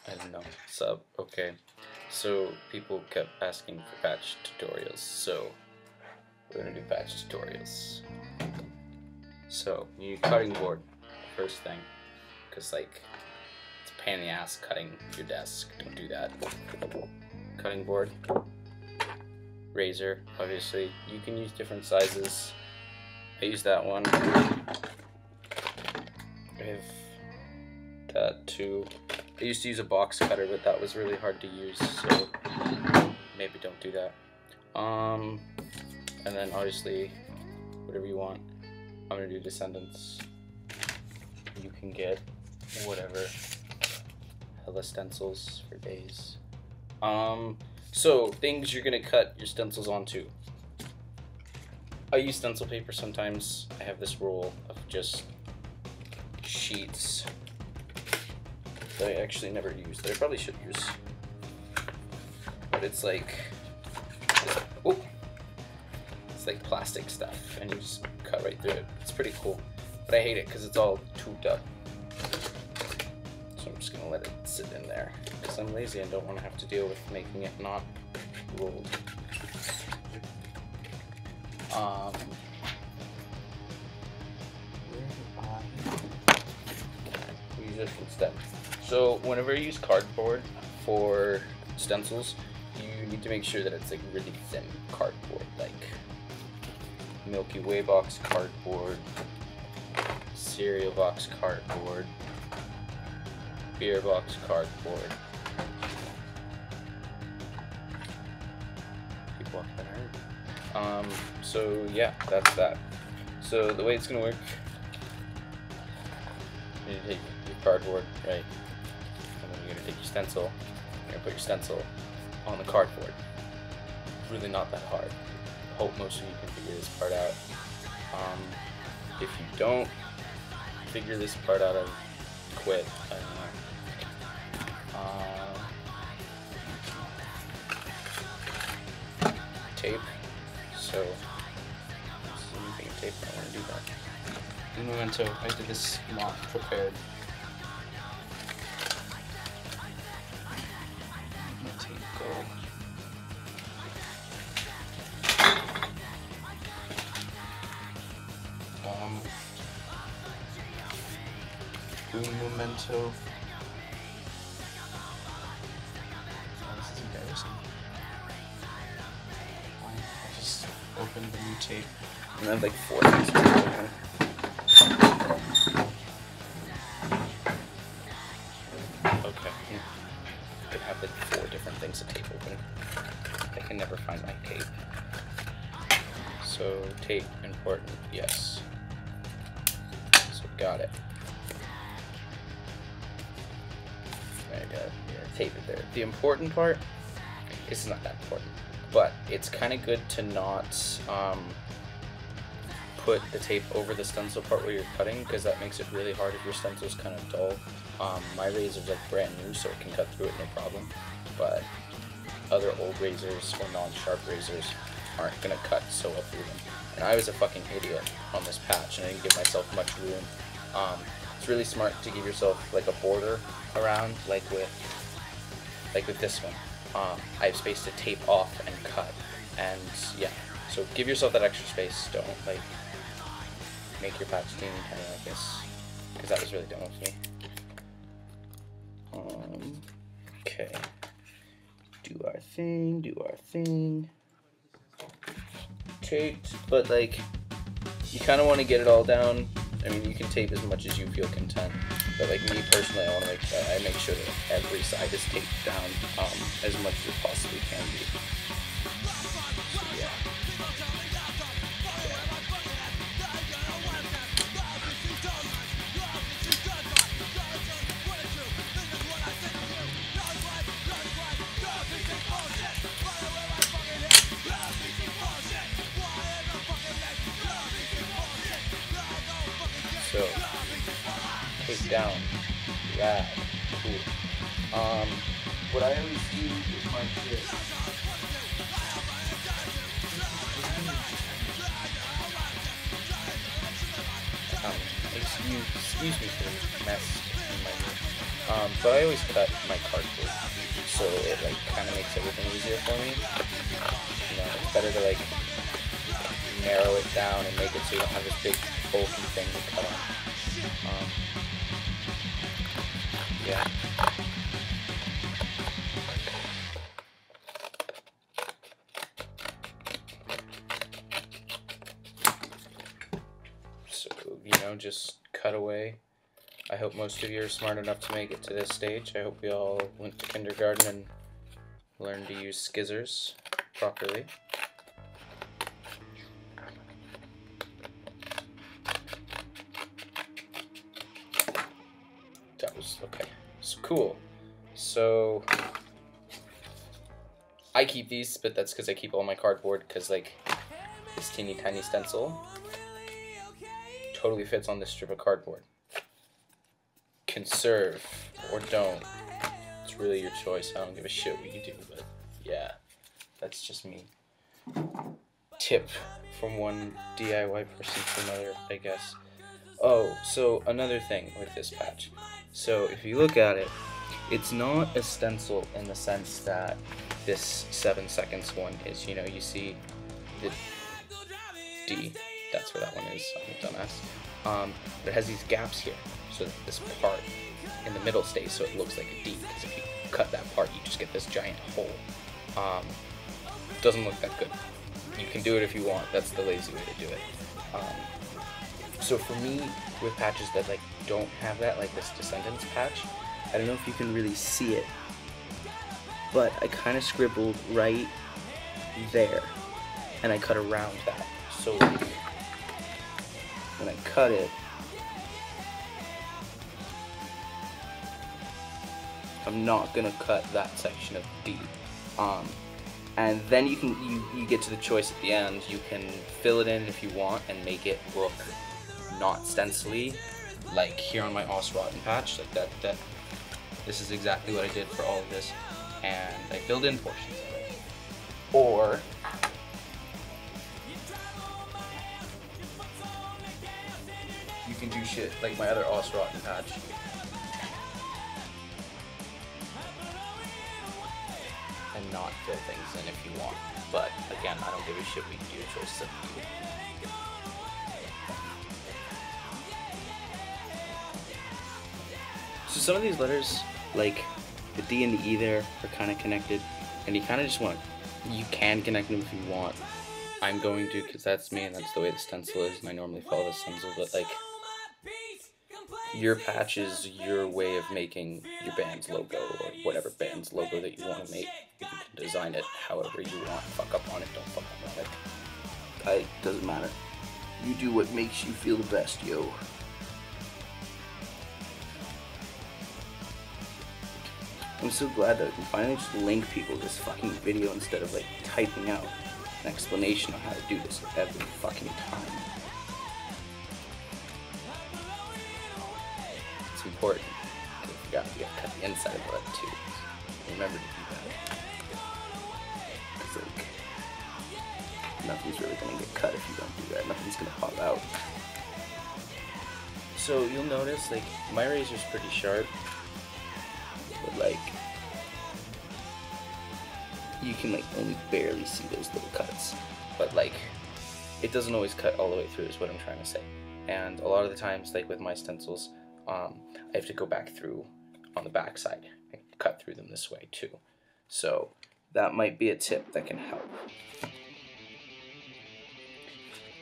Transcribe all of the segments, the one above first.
I don't know. Sub. Okay. So people kept asking for patch tutorials, so we're gonna do patch tutorials. So you need a cutting board, first thing, because like it's a pain in the ass cutting your desk. Don't do that. Cutting board, razor. Obviously, you can use different sizes. I use that one. I have that too. I used to use a box cutter, but that was really hard to use, so maybe don't do that. And then obviously, whatever you want. I'm gonna do Descendants. You can get whatever. Hella stencils for days. So things you're gonna cut your stencils onto. I use stencil paper sometimes. I have this roll of just sheets that I actually never use, that I probably should use. But it's like, oh, it's like plastic stuff, and you just cut right through it. It's pretty cool, but I hate it because it's all tubed up. So I'm just gonna let it sit in there because I'm lazy and don't want to have to deal with making it not rolled. Use this instead. So whenever you use cardboard for stencils, you need to make sure that it's like really thin cardboard, like Milky Way box cardboard, cereal box cardboard, beer box cardboard. Keep walking around. So yeah, that's that. So the way it's gonna work, you need to take your cardboard, right? And then you're gonna take your stencil. You're gonna put your stencil on the cardboard. Really not that hard. Hope most of you can figure this part out. If you don't figure this part out, I quit. I don't know. Tape. So, anything tape, I want to do that. In Memento, I did this not prepared. Let tape go. Doing Memento. Oh, this is embarrassing. I just opened the new tape. And I have like 4 things to open. Okay. I could have like 4 different things to tape open. I can never find my tape. So tape important, yes. So got it. I got tape it there. The important part is not that important, but it's kind of good to not put the tape over the stencil part where you're cutting, because that makes it really hard if your stencil's kind of dull. My razor's like brand new, so it can cut through it no problem, but other old razors or non-sharp razors aren't gonna cut so well through them. And I was a fucking idiot on this patch, and I didn't give myself much room. It's really smart to give yourself like a border around, like with this one. I have space to tape off and cut, and yeah. So give yourself that extra space. Don't like make your patch teeny tiny like this, because that was really dumb of me. Okay. Do our thing. Taped, but like you kind of want to get it all down. I mean, you can tape as much as you feel content, but like me personally, I make sure that every side is taped down as much as it possibly can be. So, yeah. So, take down, rad, cool. What I always do is my shit. Excuse me for the mess in my room. But I always cut my cardboard, so it like kind of makes everything easier for me. You know, it's better to like narrow it down and make it so you don't have this big bulky thing to cut on. Yeah. So, you know, just cut away. I hope most of you are smart enough to make it to this stage. I hope we all went to kindergarten and learned to use skizzers properly. That was okay. So cool. So I keep these, but that's because I keep all my cardboard, because like this teeny tiny stencil totally fits on this strip of cardboard. Conserve or don't. It's really your choice. I don't give a shit what you do, but yeah, that's just me. Tip from one DIY person to another, I guess. Oh, so another thing with this patch. So if you look at it, it's not a stencil in the sense that this 7 seconds one is. You know, you see the D, that's where that one is, I'm a dumbass. But it has these gaps here, so that this part in the middle stays so it looks like a D, because if you cut that part, you just get this giant hole. Doesn't look that good. You can do it if you want, that's the lazy way to do it. So for me, with patches that like don't have that, like this Descendants patch, I don't know if you can really see it, but I kind of scribbled right there, and I cut around that. So like, when I cut it, I'm not gonna cut that section of D. And then you get to the choice at the end. You can fill it in if you want and make it look not stencily, like here on my Osrotten patch, like that. This is exactly what I did for all of this, and I filled in portions of it. Or you can do shit like my other Osrotten patch. And not fill things in if you want. But again, I don't give a shit what you do, your choice is up to you. So some of these letters, like the D and the E there, are kind of connected, and you kind of just want, you can connect them if you want. I'm going to, because that's me and that's the way the stencil is, and I normally follow the stencil, but like, your patch is your way of making your band's logo, or whatever band's logo that you want to make. You can design it however you want. Fuck up on it, don't fuck up on it. It doesn't matter. You do what makes you feel the best, yo. I'm so glad that I can finally just link people to this fucking video instead of like typing out an explanation on how to do this every fucking time. It's important. I forgot you gotta cut the inside of the letter too. Remember to do that. Because like, nothing's really gonna get cut if you don't do that. Nothing's gonna pop out. So you'll notice like my razor's pretty sharp, but like you can like only barely see those little cuts. But like it doesn't always cut all the way through is what I'm trying to say. And a lot of the times, like with my stencils, I have to go back through on the back side and cut through them this way too. So that might be a tip that can help.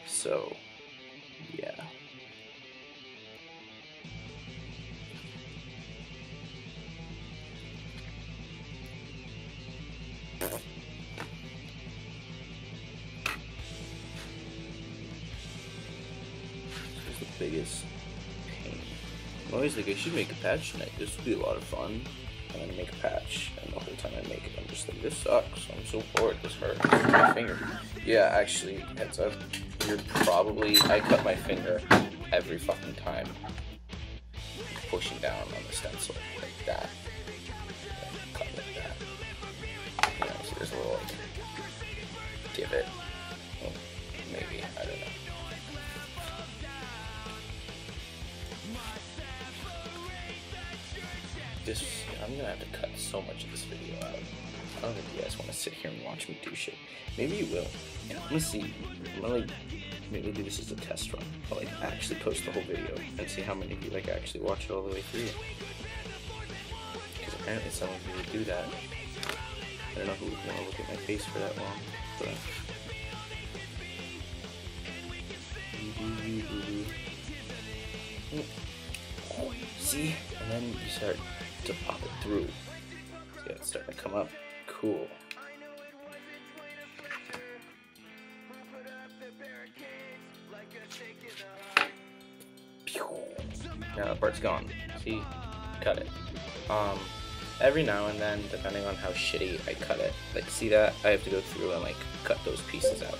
So yeah. The biggest pain. I'm always like, I should make a patch tonight. This would be a lot of fun. I'm gonna make a patch, and the whole time I make it, I'm just like, this sucks. I'm so bored. This hurts. My finger. Yeah, actually, heads up. You're probably. I cut my finger every fucking time. Pushing down on the stencil like that. Cut like that. You know, so there's a little like divot. Well, maybe, I don't know. cut so much of this video out. I don't think you guys want to sit here and watch me do shit. Maybe you will. I'm gonna see. I'm gonna like maybe do this as a test run. I'll like actually post the whole video and see how many of you like actually watch it all the way through. Because apparently some of you would do that. I don't know who would want to look at my face for that long, but. See? And then you start to pop it through. See how it's starting to come up? Cool. Now that part's gone. See? Cut it. Every now and then, depending on how shitty I cut it, like see that? I have to go through and like cut those pieces out.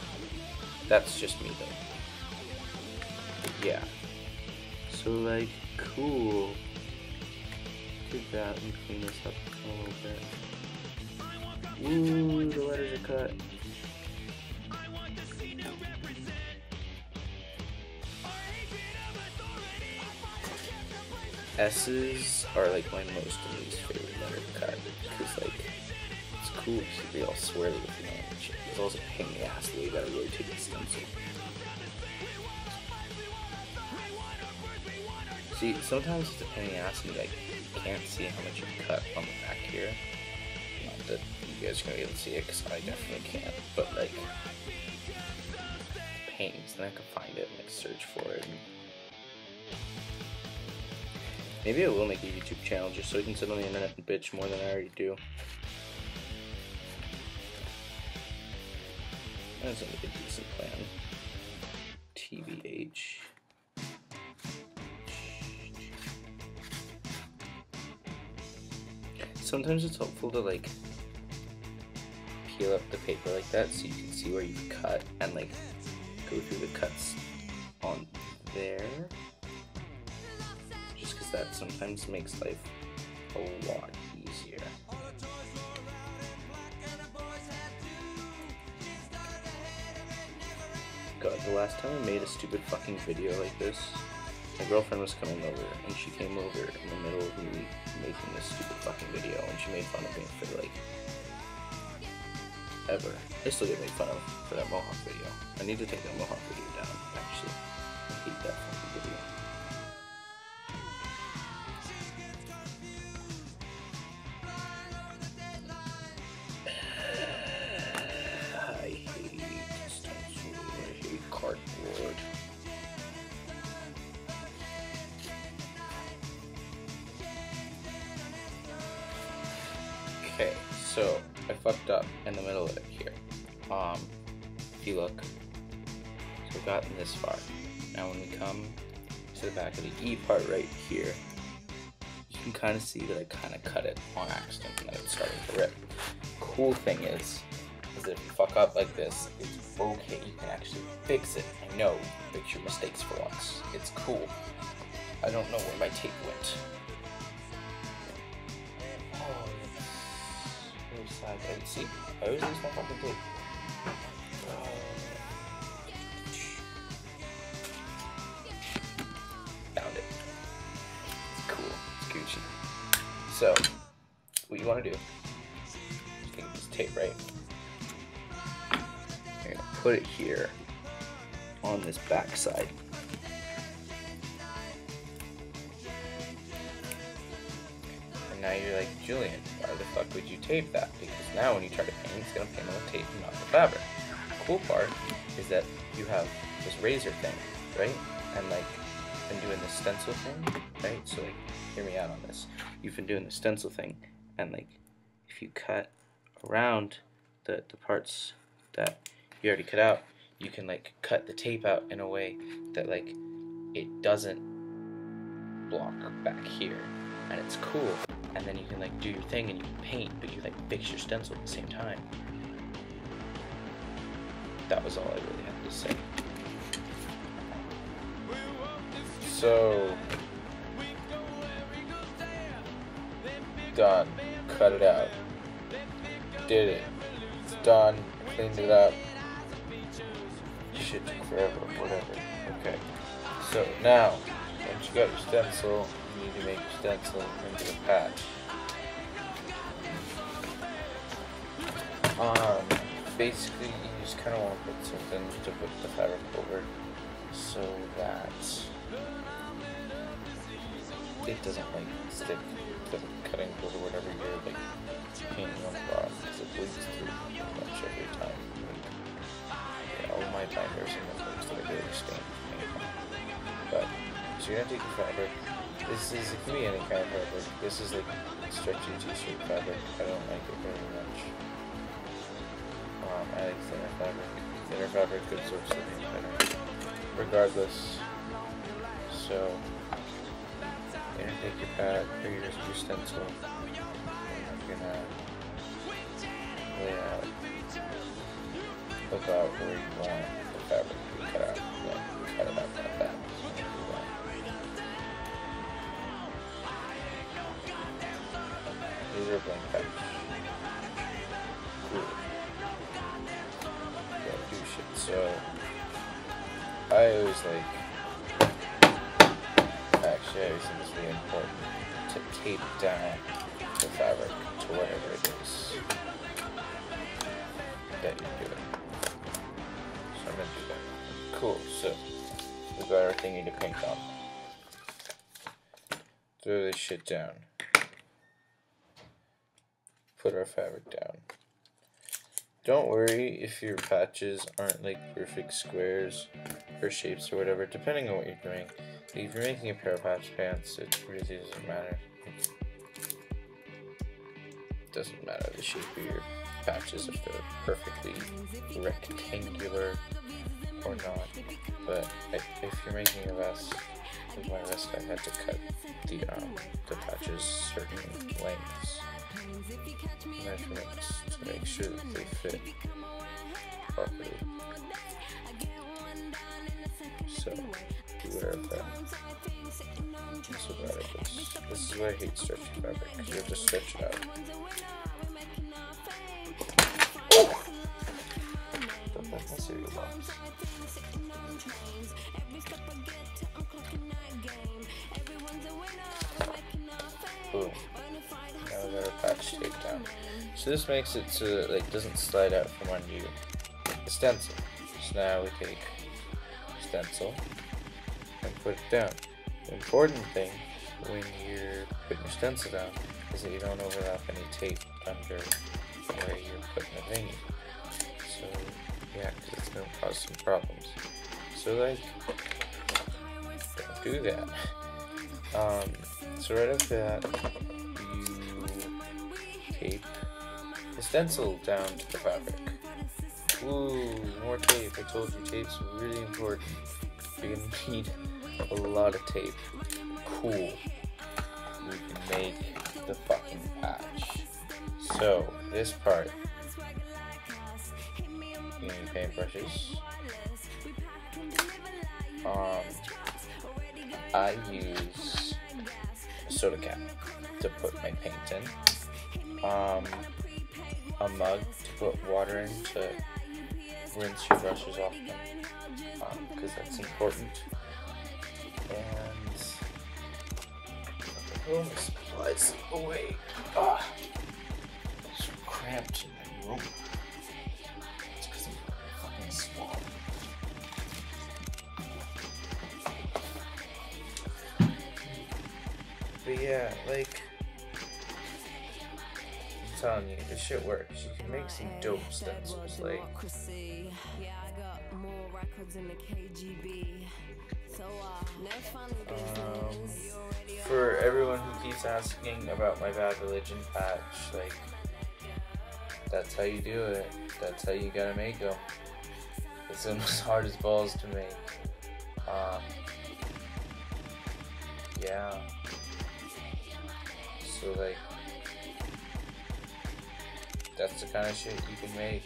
That's just me though. Yeah. So like, cool. Did that and clean this up a little bit. Ooh, the letters are cut. S's are like my most and least favorite letter cut because like it's cool to be all swirly with the language. It's also a pain in the ass the way you gotta rotate the stencil. See, sometimes it's a pain in the ass and you like can't see how much you've cut on the back here. Not that you guys are gonna be able to see it because I definitely can't, but like pains, then I can find it and like search for it. Maybe I will make a YouTube channel just so I can sit on the internet and bitch more than I already do. That sounds like a decent plan. TBH. Sometimes it's helpful to like peel up the paper like that so you can see where you've cut and like go through the cuts on there. Just because that sometimes makes life a lot easier. God, the last time I made a stupid fucking video like this, my girlfriend was coming over, and she came over in the middle of me making this stupid fucking video, and she made fun of me for like, ever. I still get made fun of for that Mohawk video. I need to take that Mohawk video down, actually. I hate that fucking video. I hate stencil, I hate cardboard. Okay, so I fucked up in the middle of it here. If you look, so we've gotten this far. Now when we come to the back of the E part right here, you can kind of see that I kind of cut it on accident and that it's starting to rip. Cool thing is that if you fuck up like this, it's okay. You can actually fix it. I know, fix your mistakes for once. It's cool. I don't know where my tape went. Oh, it's really sad. I didn't see. I always lose my fucking tape. Found it. It's cool. It's Gucci. So, what you want to do, you take this tape, right? You're going to put it here on this back side. And now you're like, Julian, why the fuck would you tape that? Because now when you try to paint, it's going to paint on the tape and not the fabric. The cool part is that you have this razor thing, right? And like, you've been doing this stencil thing, right? So like, hear me out on this. You've been doing the stencil thing, and like, if you cut around the parts that you already cut out, you can like cut the tape out in a way that like it doesn't block back here, and it's cool. And then you can like do your thing and you can paint, but you like fix your stencil at the same time. That was all I really had to say. So done. Cut it out. Did it. It's done. Cleaned it up. Shit took forever. Whatever. Okay. So now, once you got your stencil, you need to make your stencil into a patch. Basically, you just kind of want to put something to put the fabric over so that it doesn't like stick to the cutting board or whatever you're like painting on the cloth, because it bleeds through pretty much every time. Yeah, all my binders and notebooks that I go to stain paint on. But so you're gonna take your fabric. It can be any kind of fabric. This is like stretchy t-shirt fabric. I don't like it very much. I like thinner fabric. Thinner fabric absorbs the paint better. Regardless. So you're gonna take your pad or your stencil. You're gonna lay out about where you want the fabric to be cut out. Yeah, cut it out like that. These are blank patch. Cool. Don't do shit. So I always like, actually I always think it's really important to tape down the fabric to whatever it is that you're doing. So I'm gonna do that. Cool, so we've got our thingy to paint on. Throw this shit down. Put our fabric down. Don't worry if your patches aren't like perfect squares or shapes or whatever, depending on what you're doing. If you're making a pair of patch pants, it really doesn't matter. It doesn't matter the shape of your patches, if they're perfectly rectangular or not. But if you're making a vest, with my vest I had to cut the patches certain lengths, measurements, to make sure that they fit properly. So beware of that. So this is why I hate stretching fabric, because you have to stretch it out. Don't let my cereal box. Boom. Now we got our patch taped down. So this makes it so that it doesn't slide out from under you. The stencil. So now we take stencil and put it down. The important thing when you're putting your stencil down is that you don't overlap any tape under where you're putting the thingy. So yeah, because it's going to cause some problems. So like, don't do that. So right after that, you tape the stencil down to the fabric. Ooh, more tape. I told you tape's really important. You're gonna need a lot of tape. Cool. We can make the fucking patch. So, this part, you need paintbrushes. I use a soda can to put my paint in. A mug to put water in to rinse your brushes off them, because that's important. And oh, my supplies away. It's so cramped in my room. It's because I'm fucking small. But yeah, like, I'm telling you, this shit works. You can make some dope stencils, like. For everyone who keeps asking about my Bad Religion patch, like, that's how you do it. That's how you gotta make them. It's almost hard as balls to make. Yeah. So like, that's the kind of shit you can make.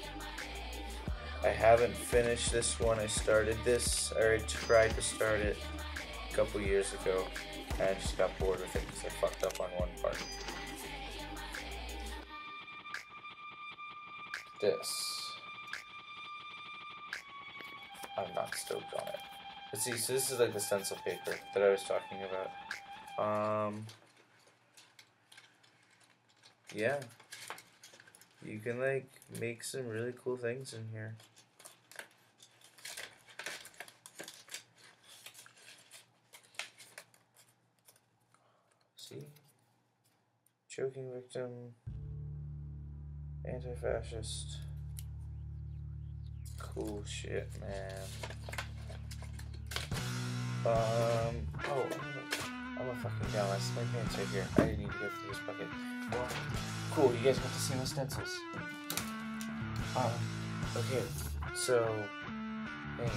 I haven't finished this one. I started this, or I tried to start it a couple years ago, and I just got bored with it because I fucked up on one part. This, I'm not stoked on it. But see, so this is like the stencil paper that I was talking about. Yeah. you can like make some really cool things in here. See? Choking victim, anti-fascist. Cool shit, man. Oh, I'm a fucking dumbass. My pants right here. I didn't need to go through this bucket. Well, cool, you guys got to see my stencils. Okay, so, hey.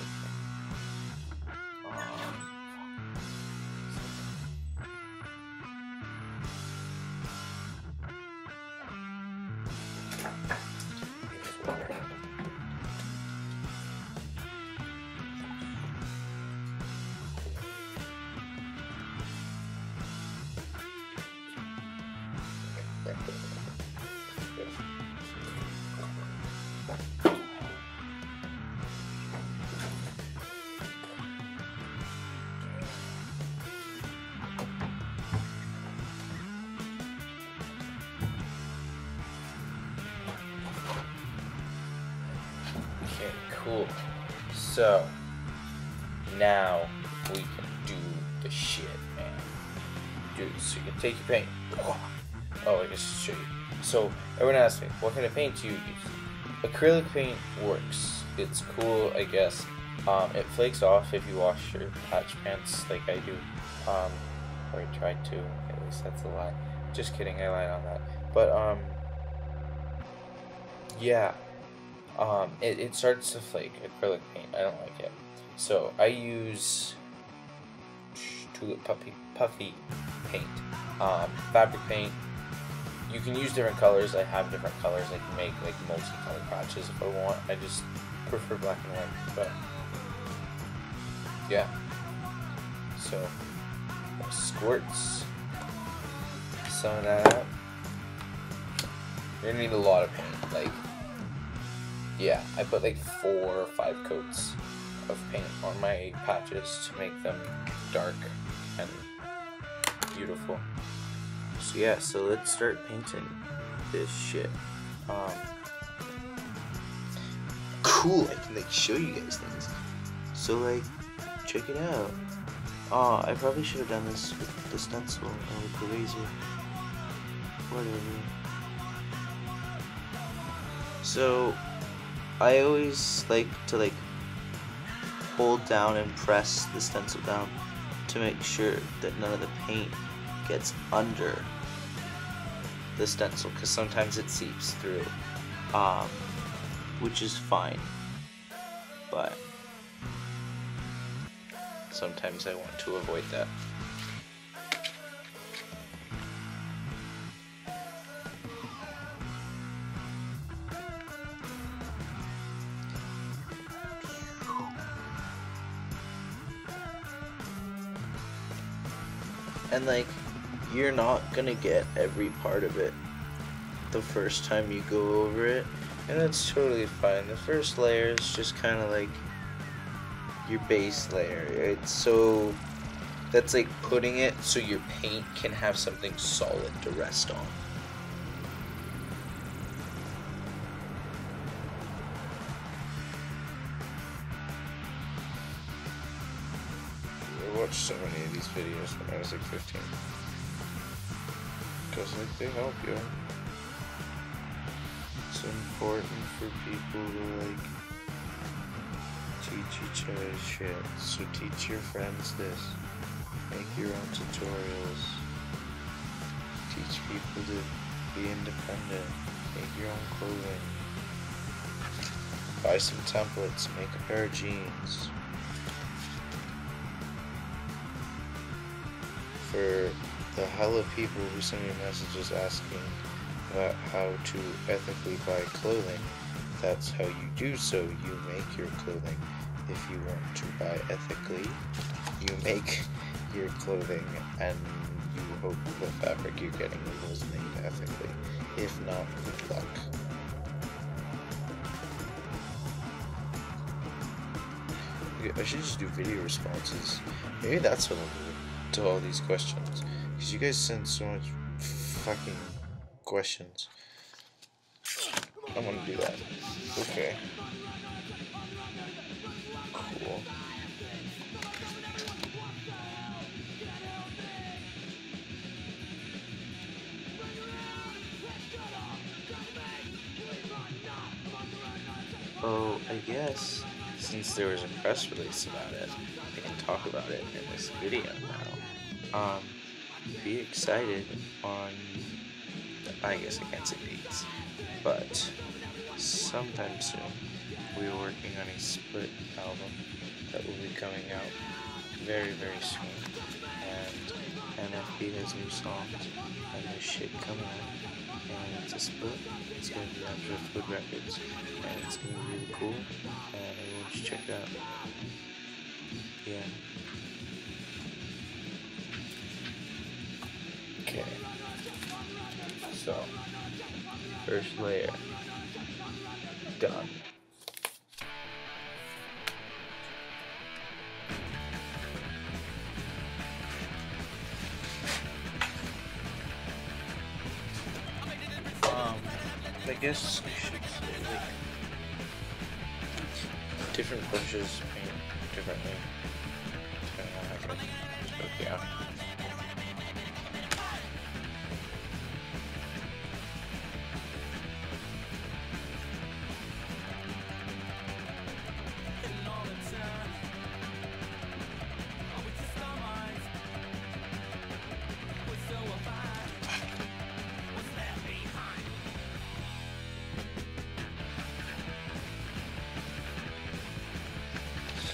Okay, cool. So, now we can do the shit, man. Dude, so you can take your paint. Oh, I just show you. So, everyone asks me, what kind of paint do you use? Acrylic paint works. It's cool, I guess. It flakes off if you wash your patch pants like I do. Or I tried to. At least that's a lie. Just kidding, I lied on that. But, yeah. It starts to flake, acrylic paint. I don't like it. So, I use Tulip Puffy paint. Fabric paint. You can use different colors. I have different colors. I can make like multicolored patches if I want. I just prefer black and white. But yeah. So squirts some of that out. You're gonna need a lot of paint. Like, yeah, I put like 4 or 5 coats of paint on my patches to make them dark and beautiful. So yeah, so let's start painting this shit. Cool, I can like show you guys things. So like, check it out. Oh, I probably should have done this with the stencil or with the razor. Whatever. So, I always like to like hold down and press the stencil down to make sure that none of the paint gets under the stencil, because sometimes it seeps through, which is fine, but sometimes I want to avoid that. And like, you're not gonna get every part of it the first time you go over it, and that's totally fine. The first layer is just kind of like your base layer. It's so, that's like putting it so your paint can have something solid to rest on. I watched so many of these videos when I was like 15. Because like they help you. It's important for people to like teach each other shit. So teach your friends this. Make your own tutorials. Teach people to be independent. Make your own clothing. Buy some templates. Make a pair of jeans. For the hella people who send me messages asking about how to ethically buy clothing, that's how you do so. You make your clothing. If you want to buy ethically, you make your clothing and you hope the fabric you're getting was made ethically. If not, good luck. I should just do video responses. Maybe that's what I'll do to all these questions, because you guys send so much fucking questions. I'm gonna do that. Okay. Cool. Oh, I guess since there was a press release about it, I can talk about it in this video now. Be excited on, I guess I can't say dates, but sometime soon we are working on a split album that will be coming out very, very soon. And MFB has new songs and new shit coming out. And it's a split. It's going to be on Driftwood Records. And it's going to be really cool. And everyone should check it out. Yeah. Okay. So, first layer. Done. I guess I should say, like, different brushes paint differently depending on how good. So, yeah.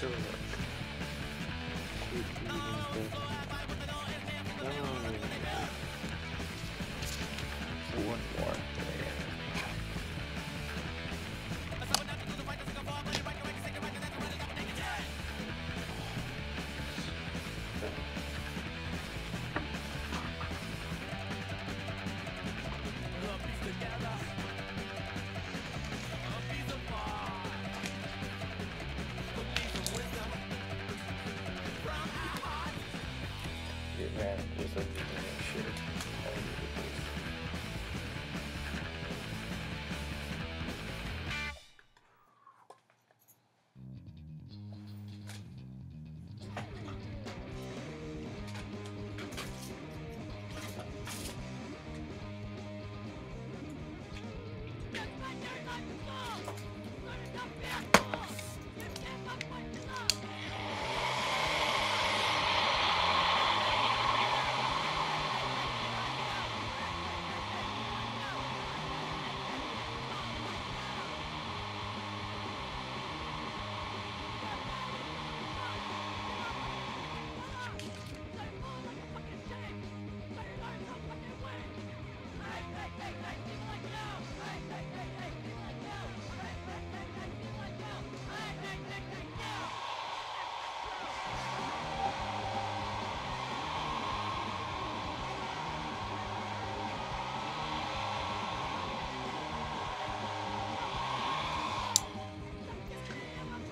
So, one more layer. It ran with a shit.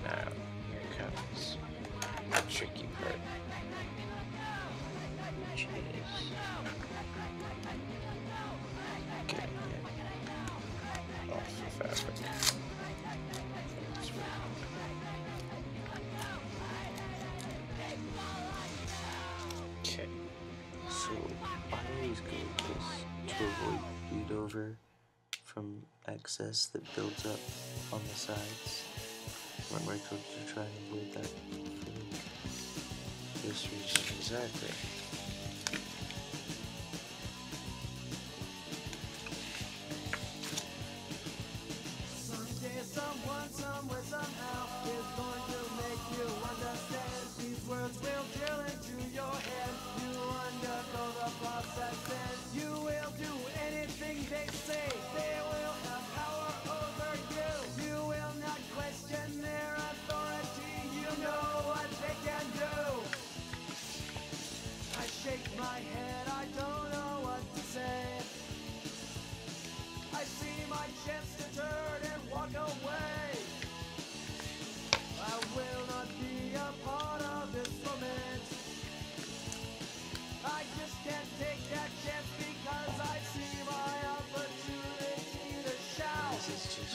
Now, here comes the tricky part, which is getting it off the fabric. That's really okay, so I always go with this to avoid bleed over from excess that builds up on the sides. Remember I told you to try and avoid that for this reason exactly. Someday someone, somewhere, somehow is going to make you understand. These words will drill into your head. You undergo the process and you will do anything they say. They will have power over you. You will not question their authority. You know what they can do. I shake my head, I don't know what to say. I see my chance to turn and walk away. I will not be a part of this romance. I just can't take that chance because I see my opportunity to shout. This is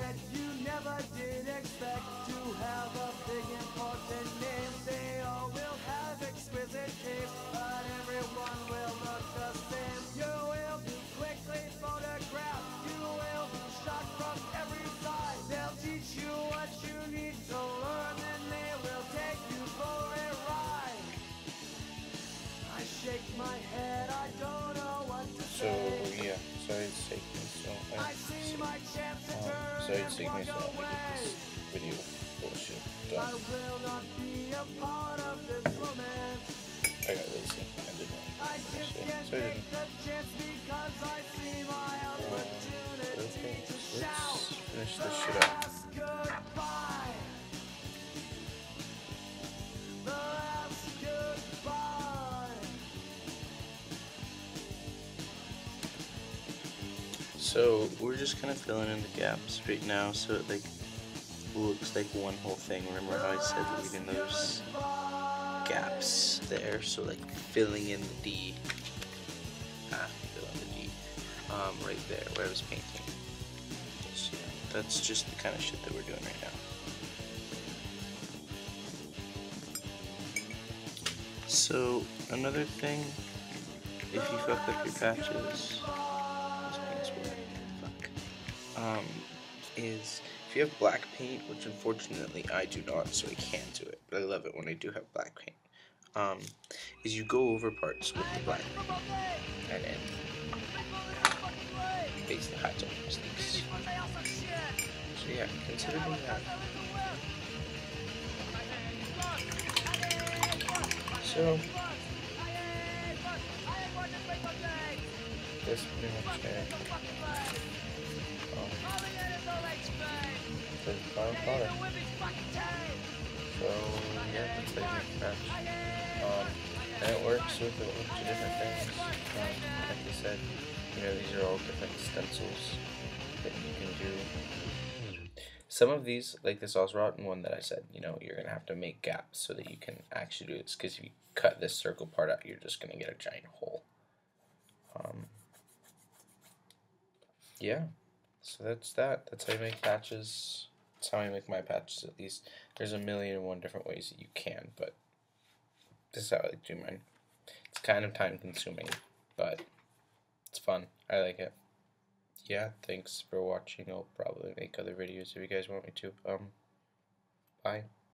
that you never did expect to have a big important name. They all will have exquisite taste, but everyone will look the same. You will be quickly photographed, you will be shot from every side. They'll teach you what you need to learn, and they will take you for a ride. I shake my head, I don't know what to So say. yeah, sorry it's taking me so I see my chance to turn sorry it's and taking me walk so long to away. get this video bullshit I done. will not be a part of this romance. I got lazy. I didn't want I to just finish can't it, so I take didn't. the chance because I see my opportunity Okay, to let's shout finish the this shit up. last goodbye. The last goodbye. So we're just kind of filling in the gaps right now, so it like looks like one whole thing. Remember how I said leaving those gaps there? So like filling in the D, right there where I was painting. So yeah, that's just the kind of shit that we're doing right now. So another thing, if you fuck up your patches, is if you have black paint, which unfortunately I do not, so I can't do it, but I love it when I do have black paint, is you go over parts with the black paint, and then basically hides all the mistakes. So yeah, consider doing that. So, that's pretty much it. The final product. So yeah, that's how you make patch. And it works with a bunch of different things. Like I said, these are all different stencils that you can do. Some of these, like this Ozrotten one that I said, you're gonna have to make gaps so that you can actually do this. Because if you cut this circle part out, you're just gonna get a giant hole. Yeah. So that's that. That's how you make patches. That's how I make my patches, at least. There's a million and one different ways that you can, but this is how I like to do mine. It's kind of time consuming, but it's fun. I like it. Yeah, thanks for watching. I'll probably make other videos if you guys want me to. Bye.